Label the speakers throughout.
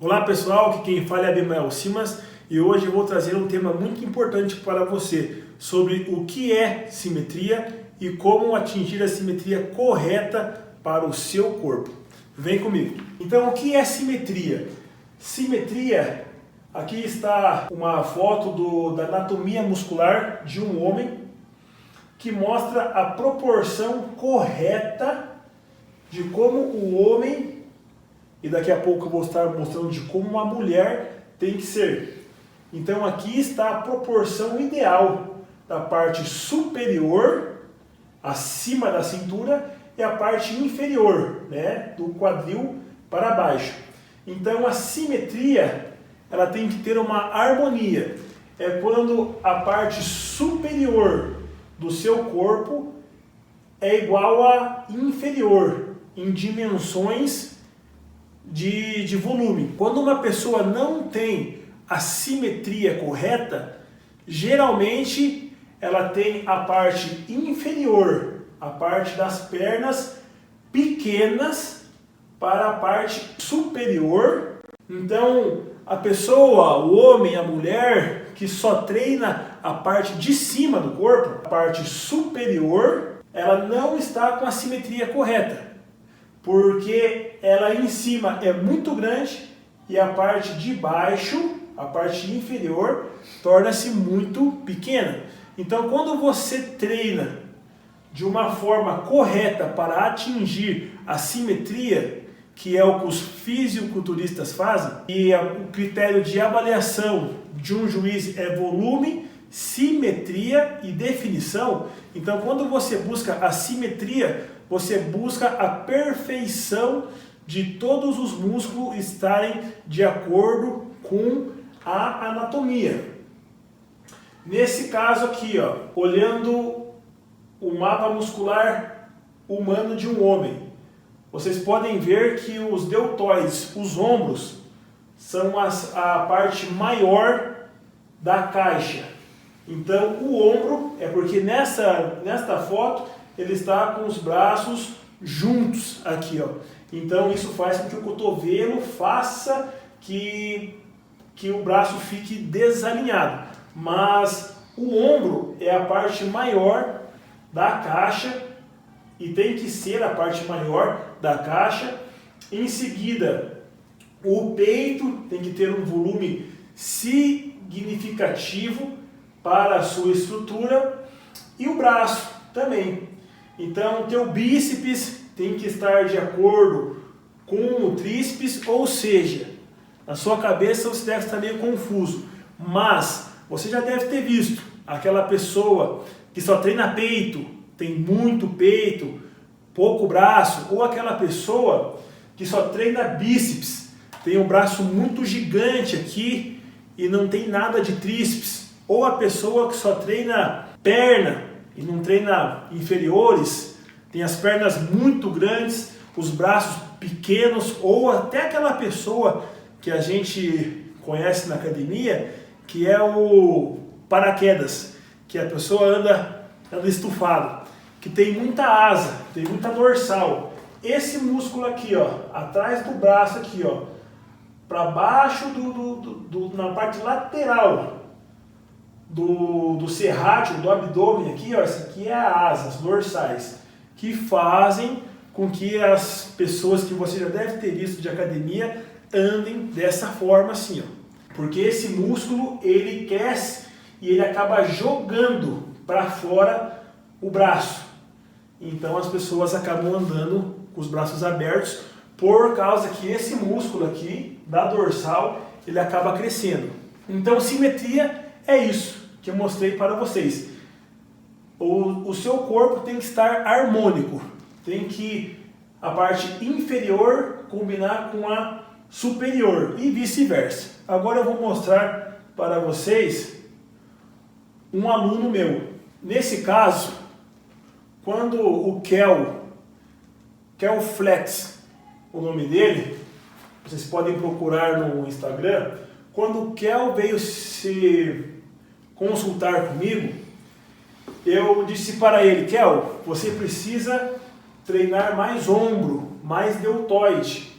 Speaker 1: Olá pessoal, aqui quem fala é Abimael Simas e hoje eu vou trazer um tema muito importante para você sobre o que é simetria e como atingir a simetria correta para o seu corpo. Vem comigo. Então, o que é simetria? Simetria, aqui está uma foto da anatomia muscular de um homem que mostra a proporção correta de como o homem, e daqui a pouco eu vou estar mostrando de como uma mulher tem que ser. Então aqui está a proporção ideal da parte superior, acima da cintura, e a parte inferior, né, do quadril para baixo. Então a simetria, ela tem que ter uma harmonia. É quando a parte superior do seu corpo é igual à inferior, em dimensões de volume. Quando uma pessoa não tem a simetria correta, geralmente ela tem a parte inferior, a parte das pernas pequenas para a parte superior. Então, a pessoa, o homem, a mulher que só treina a parte de cima do corpo, a parte superior, ela não está com a simetria correta, porque ela em cima é muito grande e a parte de baixo, a parte inferior, torna-se muito pequena. Então, quando você treina de uma forma correta para atingir a simetria, que é o que os fisiculturistas fazem, e o critério de avaliação de um juiz é volume, simetria e definição. Então, quando você busca a simetria, você busca a perfeição de todos os músculos estarem de acordo com a anatomia. Nesse caso aqui, ó, olhando o mapa muscular humano de um homem, vocês podem ver que os deltoides, os ombros, são a parte maior da caixa. Então o ombro é porque nesta foto ele está com os braços juntos aqui, ó. Então isso faz com que o cotovelo faça que o braço fique desalinhado. Mas o ombro é a parte maior da caixa e tem que ser a parte maior da caixa. Em seguida, o peito tem que ter um volume significativo para a sua estrutura e o braço também. Então, o teu bíceps tem que estar de acordo com o tríceps, ou seja, na sua cabeça você deve estar meio confuso, mas você já deve ter visto aquela pessoa que só treina peito, tem muito peito, pouco braço, ou aquela pessoa que só treina bíceps, tem um braço muito gigante aqui e não tem nada de tríceps, ou a pessoa que só treina perna e não treina inferiores, tem as pernas muito grandes, os braços pequenos, ou até aquela pessoa que a gente conhece na academia, que é o paraquedas, que a pessoa anda estufado, que tem muita asa, tem muita dorsal. Esse músculo aqui, ó, atrás do braço aqui, ó, para baixo na parte lateral do serrátil, do abdômen aqui, ó, essa aqui é a asa, as dorsais, que fazem com que as pessoas que você já deve ter visto de academia andem dessa forma assim, ó. Porque esse músculo, ele cresce e ele acaba jogando para fora o braço. Então as pessoas acabam andando com os braços abertos por causa que esse músculo aqui, da dorsal, ele acaba crescendo. Então simetria é isso que eu mostrei para vocês. O seu corpo tem que estar harmônico, tem que a parte inferior combinar com a superior e vice-versa. Agora eu vou mostrar para vocês um aluno meu. Nesse caso, quando o Kel Flex, o nome dele, vocês podem procurar no Instagram, quando o Kel veio se consultar comigo, eu disse para ele: Kel, você precisa treinar mais ombro, mais deltoide,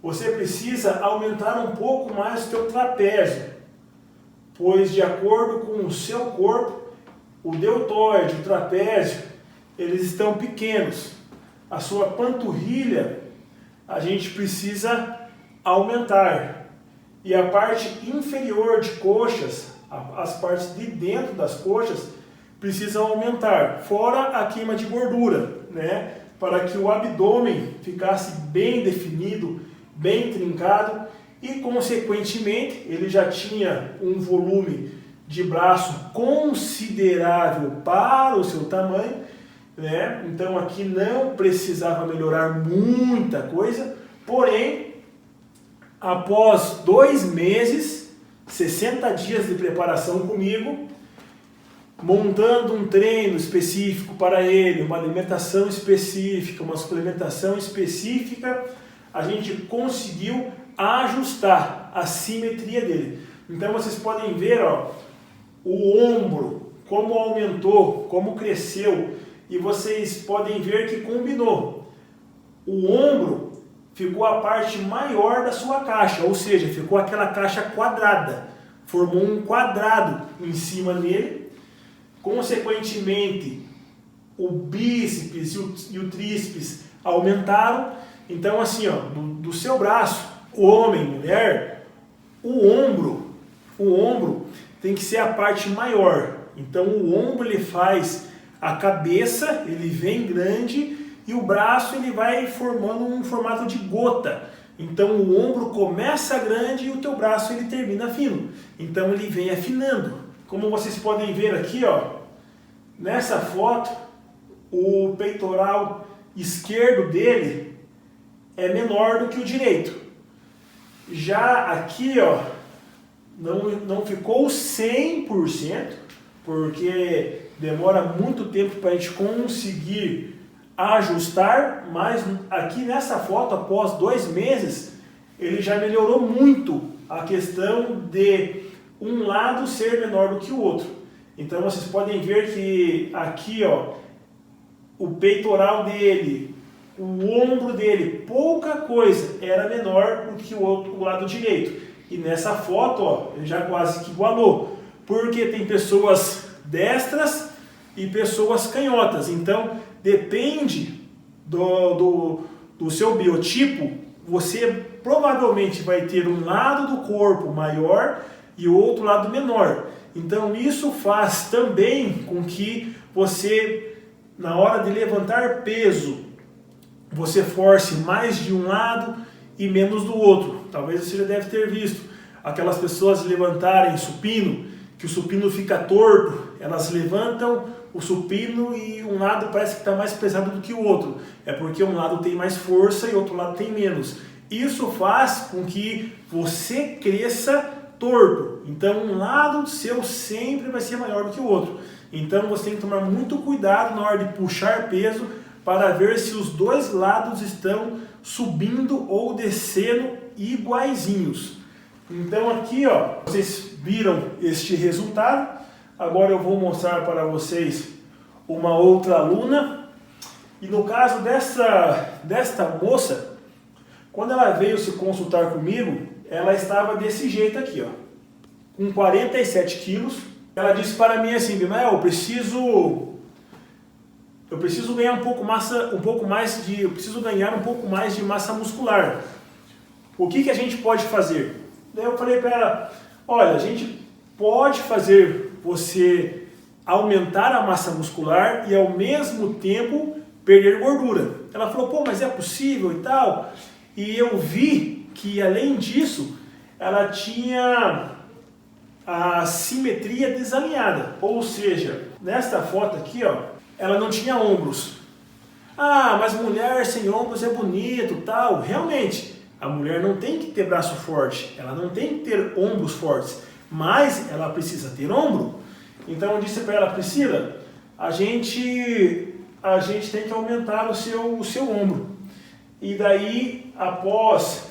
Speaker 1: você precisa aumentar um pouco mais o teu trapézio, pois de acordo com o seu corpo, o deltoide, o trapézio, eles estão pequenos. A sua panturrilha, a gente precisa aumentar. E a parte inferior de coxas, as partes de dentro das coxas, precisam aumentar. Fora a queima de gordura, né? Para que o abdômen ficasse bem definido, bem trincado e, consequentemente, ele já tinha um volume de braço considerável para o seu tamanho, né? Então aqui não precisava melhorar muita coisa, porém, após 2 meses, 60 dias de preparação comigo, montando um treino específico para ele, uma alimentação específica, uma suplementação específica, a gente conseguiu ajustar a simetria dele. Então vocês podem ver, ó, o ombro, como aumentou, como cresceu, e vocês podem ver que combinou. O ombro ficou a parte maior da sua caixa, ou seja, ficou aquela caixa quadrada, formou um quadrado em cima dele. Consequentemente, o bíceps e o tríceps aumentaram. Então, assim, ó, do seu braço, homem, mulher, o ombro tem que ser a parte maior. Então, o ombro ele faz a cabeça, ele vem grande, e o braço ele vai formando um formato de gota. Então, o ombro começa grande e o teu braço ele termina fino. Então, ele vem afinando. Como vocês podem ver aqui, ó, nessa foto, o peitoral esquerdo dele é menor do que o direito. Já aqui, ó, não ficou 100%, porque demora muito tempo para a gente conseguir ajustar, mas aqui nessa foto, após 2 meses, ele já melhorou muito a questão de um lado ser menor do que o outro. Então vocês podem ver que aqui, ó, o peitoral dele, o ombro dele, pouca coisa era menor do que o lado direito. E nessa foto, ó, ele já quase que igualou, porque tem pessoas destras e pessoas canhotas. Então depende do seu biotipo, você provavelmente vai ter um lado do corpo maior e o outro lado menor. Então isso faz também com que você, na hora de levantar peso, você force mais de um lado e menos do outro. Talvez você já deve ter visto aquelas pessoas levantarem supino, que o supino fica torto, elas levantam o supino e um lado parece que está mais pesado do que o outro. É porque um lado tem mais força e o outro lado tem menos. Isso faz com que você cresça torto. Então um lado seu sempre vai ser maior do que o outro. Então você tem que tomar muito cuidado na hora de puxar peso para ver se os dois lados estão subindo ou descendo iguaizinhos. Então aqui, ó, vocês viram este resultado. Agora eu vou mostrar para vocês uma outra aluna. E no caso desta moça, quando ela veio se consultar comigo, ela estava desse jeito aqui, ó, com 47 quilos. Ela disse para mim assim: Bimael, eu preciso ganhar eu preciso ganhar um pouco mais de massa muscular. O que a gente pode fazer? Daí eu falei para ela: olha, a gente pode fazer você aumentar a massa muscular e ao mesmo tempo perder gordura. Ela falou: pô, mas é possível e tal? E eu vi que além disso, ela tinha a simetria desalinhada. Ou seja, nesta foto aqui, ó, ela não tinha ombros. Ah, mas mulher sem ombros é bonito, tal. Realmente, a mulher não tem que ter braço forte, ela não tem que ter ombros fortes, mas ela precisa ter ombro. Então eu disse para ela: Priscila, a gente tem que aumentar o seu ombro. E daí, após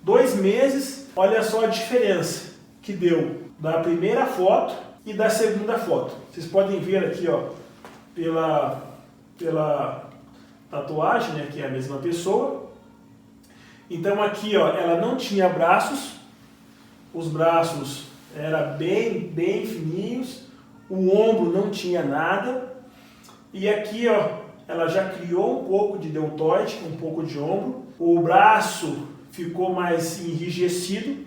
Speaker 1: 2 meses, olha só a diferença que deu da primeira foto e da segunda foto. Vocês podem ver aqui, ó, pela tatuagem, né, que é a mesma pessoa. Então aqui, ó, ela não tinha braços, os braços eram bem fininhos, o ombro não tinha nada, e aqui, ó, ela já criou um pouco de deltoide, um pouco de ombro, o braço ficou mais enrijecido,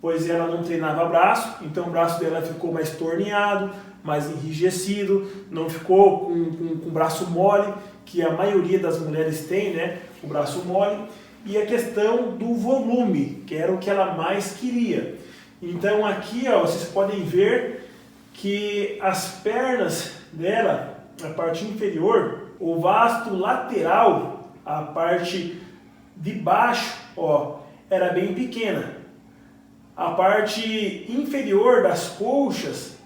Speaker 1: pois ela não treinava braço, então o braço dela ficou mais torneado, mais enrijecido, não ficou com o braço mole, que a maioria das mulheres tem, né, o braço mole, e a questão do volume, que era o que ela mais queria. Então aqui, ó, vocês podem ver que as pernas dela, a parte inferior, o vasto lateral, a parte de baixo, ó, era bem pequena. A parte inferior das coxas,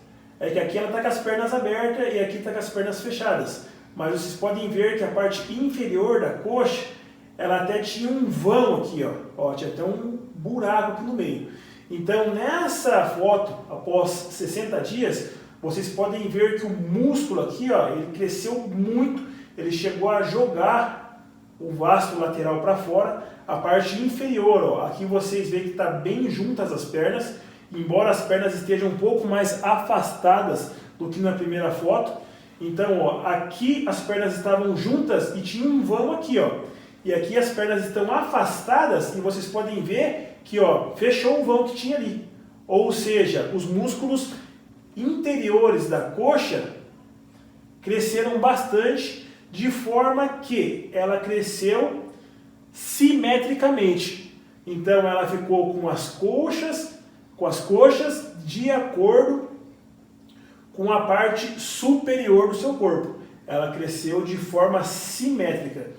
Speaker 1: é que aqui ela está com as pernas abertas e aqui está com as pernas fechadas. Mas vocês podem ver que a parte inferior da coxa, ela até tinha um vão aqui, ó, tinha até um buraco aqui no meio. Então nessa foto, após 60 dias, vocês podem ver que o músculo aqui, ó, ele cresceu muito, ele chegou a jogar o vasto lateral para fora. A parte inferior, ó, aqui vocês veem que está bem juntas as pernas, embora as pernas estejam um pouco mais afastadas do que na primeira foto. Então, ó, aqui as pernas estavam juntas e tinha um vão aqui, ó. E aqui as pernas estão afastadas e vocês podem ver que, ó, fechou o vão que tinha ali. Ou seja, os músculos interiores da coxa cresceram bastante, de forma que ela cresceu simetricamente. Então ela ficou com as coxas de acordo com a parte superior do seu corpo. Ela cresceu de forma simétrica.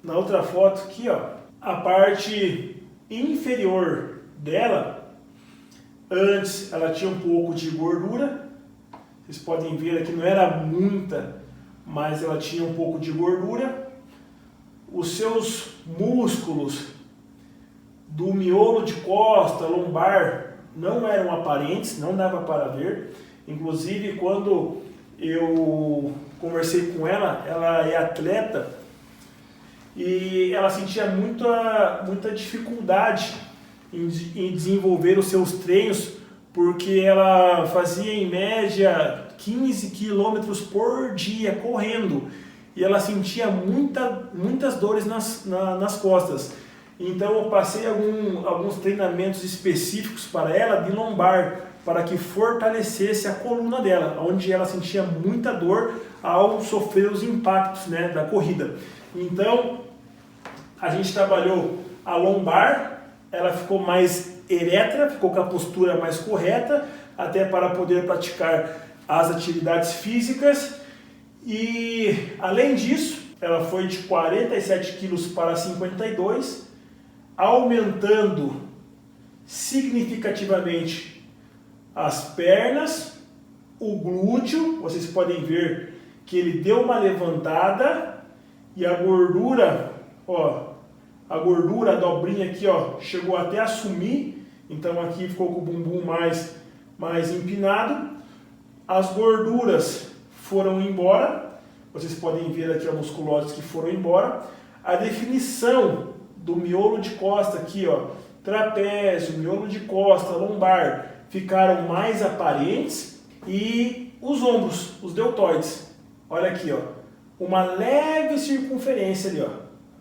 Speaker 1: Na outra foto aqui, ó, a parte inferior dela, antes ela tinha um pouco de gordura. Vocês podem ver aqui, não era muita, mas ela tinha um pouco de gordura. Os seus músculos do miolo de costa, lombar, não eram aparentes, não dava para ver. Inclusive, quando eu conversei com ela, ela é atleta e ela sentia muita dificuldade em desenvolver os seus treinos, porque ela fazia em média 15 quilômetros por dia correndo e ela sentia muitas dores nas costas. Então eu passei alguns treinamentos específicos para ela de lombar, para que fortalecesse a coluna dela, onde ela sentia muita dor ao sofrer os impactos, né, da corrida. Então a gente trabalhou a lombar, ela ficou mais ereta, ficou com a postura mais correta, até para poder praticar as atividades físicas. E além disso, ela foi de 47 quilos para 52, aumentando significativamente as pernas, o glúteo. Vocês podem ver que ele deu uma levantada e a gordura, ó, a dobrinha aqui, ó, chegou até a sumir. Então aqui ficou com o bumbum mais empinado. As gorduras foram embora. Vocês podem ver aqui a musculose que foram embora. A definição do miolo de costa aqui, ó, trapézio, miolo de costa, lombar, ficaram mais aparentes, e os ombros, os deltoides, olha aqui, ó, uma leve circunferência ali, ó,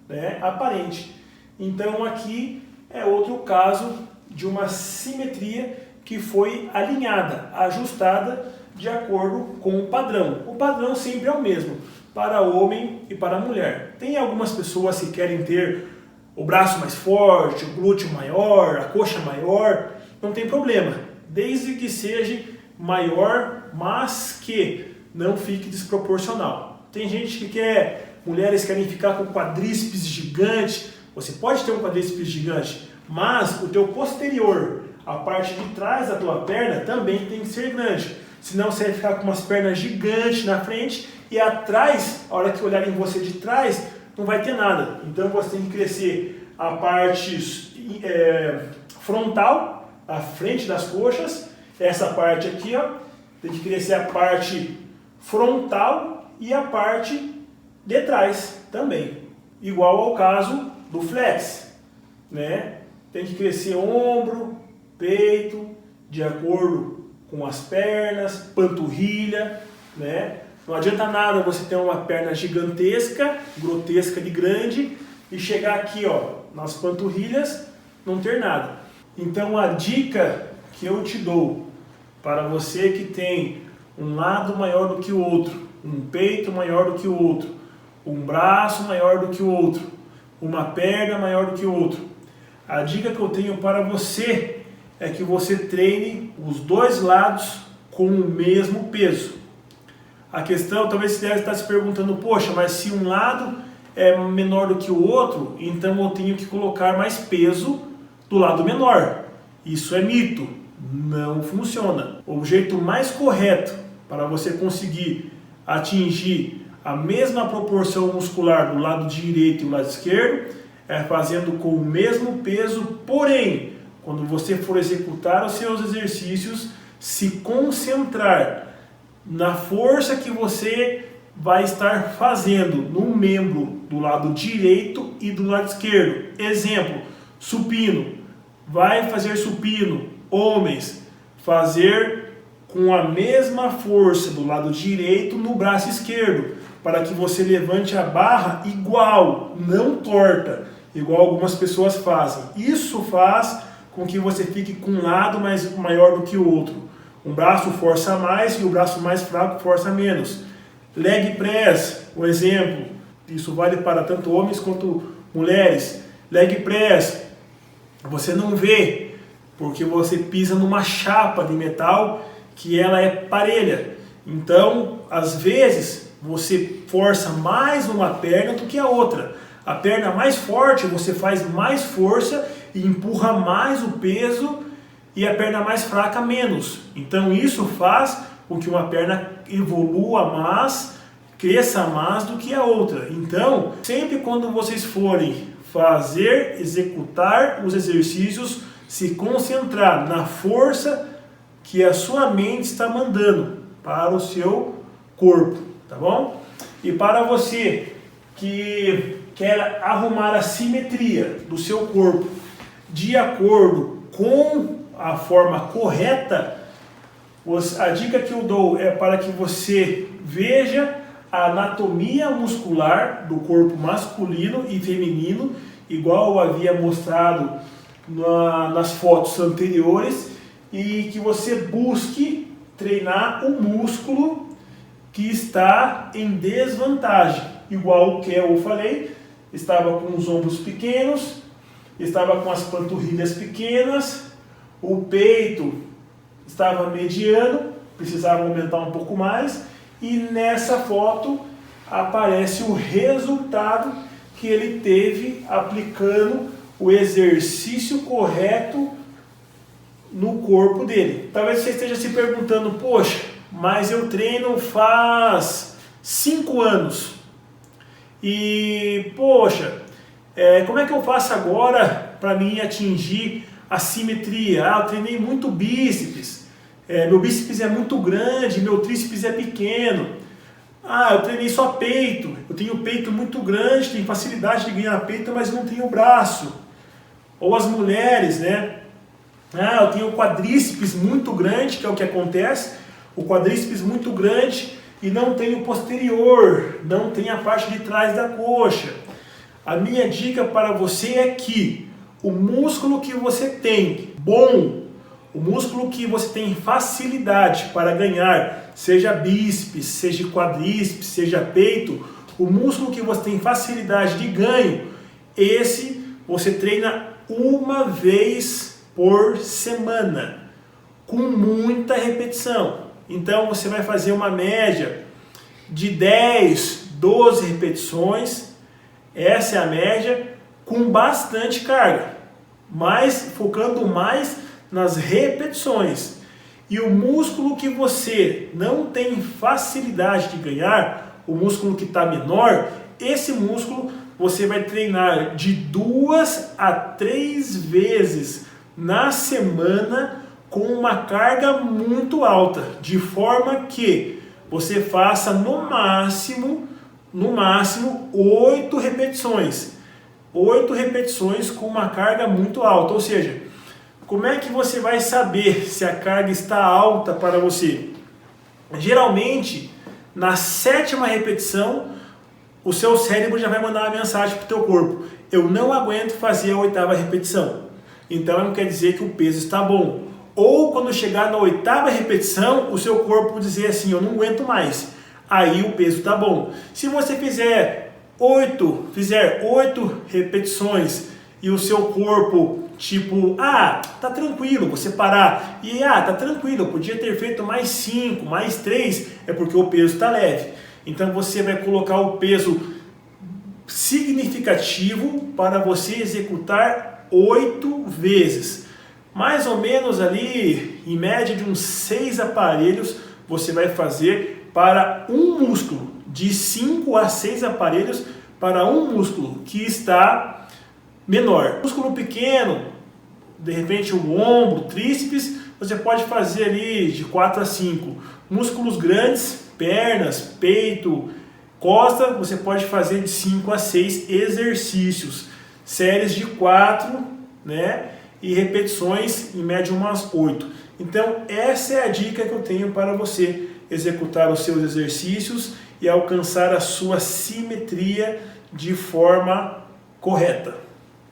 Speaker 1: né, aparente. Então aqui é outro caso de uma simetria que foi alinhada, ajustada de acordo com o padrão. O padrão sempre é o mesmo para homem e para mulher. Tem algumas pessoas que querem ter o braço mais forte, o glúteo maior, a coxa maior, não tem problema, desde que seja maior, mas que não fique desproporcional. Tem gente que quer, mulheres querem ficar com quadríceps gigante. Você pode ter um quadríceps gigante, mas o teu posterior, a parte de trás da tua perna, também tem que ser grande. Senão você vai ficar com umas pernas gigantes na frente e atrás, a hora que olharem você de trás, não vai ter nada. Então você tem que crescer a parte frontal, a frente das coxas, essa parte aqui, ó, tem que crescer a parte frontal e a parte de trás também, igual ao caso do flex. né? Tem que crescer ombro, peito, de acordo com as pernas, panturrilha, né? Não adianta nada você ter uma perna gigantesca, grotesca de grande e chegar aqui, ó, nas panturrilhas, não ter nada. Então a dica que eu te dou para você que tem um lado maior do que o outro, um peito maior do que o outro, um braço maior do que o outro, uma perna maior do que o outro, a dica que eu tenho para você é que você treine os dois lados com o mesmo peso. A questão, talvez você deve estar se perguntando, poxa, mas se um lado é menor do que o outro, então eu tenho que colocar mais peso do lado menor. Isso é mito, não funciona. O jeito mais correto para você conseguir atingir a mesma proporção muscular do lado direito e do lado esquerdo é fazendo com o mesmo peso, porém, quando você for executar os seus exercícios, se concentrar na força que você vai estar fazendo no membro do lado direito e do lado esquerdo. Exemplo, supino. Vai fazer supino, homens, fazer com a mesma força do lado direito no braço esquerdo, para que você levante a barra igual, não torta, igual algumas pessoas fazem. Isso faz com que você fique com um lado maior do que o outro. Um braço força mais e o braço mais fraco força menos. Leg press, um exemplo, isso vale para tanto homens quanto mulheres. Leg press, você não vê, porque você pisa numa chapa de metal que ela é parelha. Então, às vezes, você força mais uma perna do que a outra. A perna mais forte, você faz mais força e empurra mais o peso, e a perna mais fraca menos. Então isso faz com que uma perna evolua mais, cresça mais do que a outra. Então, sempre quando vocês forem executar os exercícios, se concentrar na força que a sua mente está mandando para o seu corpo, tá bom? E para você que quer arrumar a simetria do seu corpo de acordo com a forma correta, a dica que eu dou é para que você veja a anatomia muscular do corpo masculino e feminino, igual eu havia mostrado nas fotos anteriores, e que você busque treinar o músculo que está em desvantagem, igual o que eu falei, estava com os ombros pequenos, estava com as panturrilhas pequenas, o peito estava mediano, precisava aumentar um pouco mais, e nessa foto aparece o resultado que ele teve aplicando o exercício correto no corpo dele. Talvez você esteja se perguntando, poxa, mas eu treino faz 5 anos, e poxa, como é que eu faço agora para mim atingir a simetria? Eu treinei muito bíceps, meu bíceps é muito grande, meu tríceps é pequeno. Eu treinei só peito, eu tenho peito muito grande, tenho facilidade de ganhar peito, mas não tenho braço. Ou as mulheres, né? Eu tenho quadríceps muito grande, que é o que acontece, o quadríceps muito grande e não tenho posterior, não tenho a parte de trás da coxa. A minha dica para você é que o músculo que você tem bom, o músculo que você tem facilidade para ganhar, seja bíceps, seja quadríceps, seja peito, o músculo que você tem facilidade de ganho, esse você treina uma vez por semana, com muita repetição. Então você vai fazer uma média de 10, 12 repetições, essa é a média, com bastante carga, mas focando mais nas repetições. E o músculo que você não tem facilidade de ganhar, o músculo que está menor, esse músculo você vai treinar de 2 a 3 vezes na semana com uma carga muito alta, de forma que você faça no máximo 8 repetições. 8 repetições com uma carga muito alta. Ou seja, como é que você vai saber se a carga está alta para você? Geralmente, na 7ª repetição, o seu cérebro já vai mandar uma mensagem para o teu corpo: eu não aguento fazer a 8ª repetição. Então não quer dizer que o peso está bom. Ou quando chegar na 8ª repetição, o seu corpo dizer assim: eu não aguento mais. Aí o peso está bom. Se você fizer 8 repetições e o seu corpo tipo, tá tranquilo, você parar e tá tranquilo, eu podia ter feito mais 5, mais 3, é porque o peso está leve. Então você vai colocar o peso significativo para você executar 8 vezes. Mais ou menos ali, em média de uns 6 aparelhos, você vai fazer para um músculo. De 5 a 6 aparelhos para um músculo que está menor. Músculo pequeno, de repente o ombro, tríceps, você pode fazer ali de 4 a 5. Músculos grandes, pernas, peito, costa, você pode fazer de 5 a 6 exercícios. Séries de 4, né? E repetições em média umas 8. Então essa é a dica que eu tenho para você executar os seus exercícios e alcançar a sua simetria de forma correta.